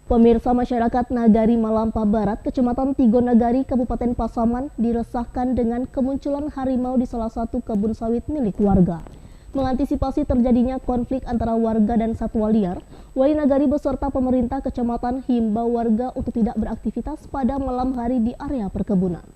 Pemirsa, masyarakat Nagari Malampah Barat, Kecamatan Tigonagari, Kabupaten Pasaman diresahkan dengan kemunculan harimau di salah satu kebun sawit milik warga. Mengantisipasi terjadinya konflik antara warga dan satwa liar, Wali Nagari beserta pemerintah kecamatan himbau warga untuk tidak beraktivitas pada malam hari di area perkebunan.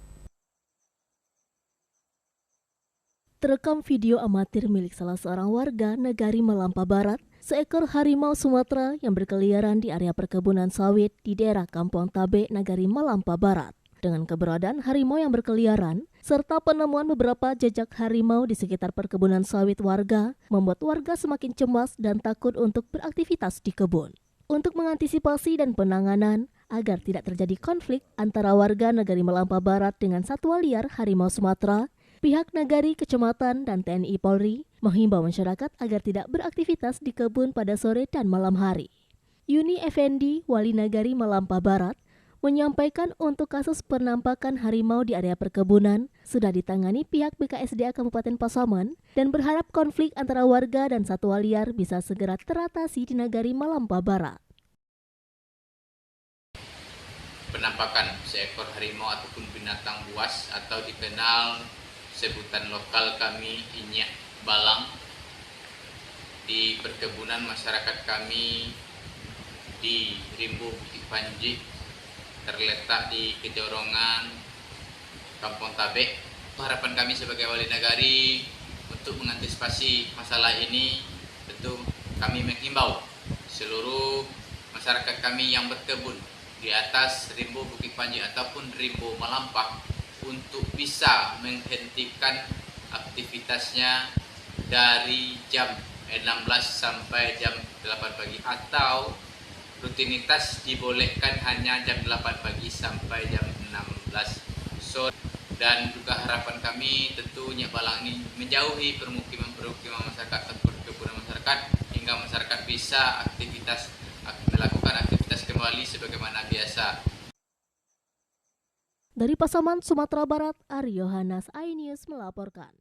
Terekam video amatir milik salah seorang warga Nagari Malampah Barat, seekor harimau Sumatera yang berkeliaran di area perkebunan sawit di daerah Kampung Tabe, Nagari Malampah Barat. Dengan keberadaan harimau yang berkeliaran, serta penemuan beberapa jejak harimau di sekitar perkebunan sawit warga, membuat warga semakin cemas dan takut untuk beraktivitas di kebun. Untuk mengantisipasi dan penanganan, agar tidak terjadi konflik antara warga Nagari Malampah Barat dengan satwa liar harimau Sumatera, pihak Nagari, Kecamatan, dan TNI Polri menghimbau masyarakat agar tidak beraktivitas di kebun pada sore dan malam hari. Yuni Effendi, Wali Nagari Malampah Barat, menyampaikan untuk kasus penampakan harimau di area perkebunan sudah ditangani pihak BKSDA Kabupaten Pasaman dan berharap konflik antara warga dan satwa liar bisa segera teratasi di Nagari Malampah Barat. Penampakan seekor harimau ataupun binatang buas atau dikenal sebutan lokal kami inyak balang di perkebunan masyarakat kami di Rimbo Bukit Panji, terletak di kejorongan Kampung Tabe. Harapan kami sebagai Wali Nagari untuk mengantisipasi masalah ini, tentu kami menghimbau seluruh masyarakat kami yang berkebun di atas Rimbo Bukit Panji ataupun Rimbo Malampah untuk bisa menghentikan aktivitasnya dari jam 16 sampai jam 8 pagi atau rutinitas dibolehkan hanya jam 8 pagi sampai jam 16 sore. Dan juga harapan kami tentu Nyak Balang ini menjauhi permukiman masyarakat atau perkebunan masyarakat hingga masyarakat bisa melakukan aktivitas kembali sebagaimana biasa. Dari Pasaman, Sumatera Barat, Aryo Hanas, iNews melaporkan.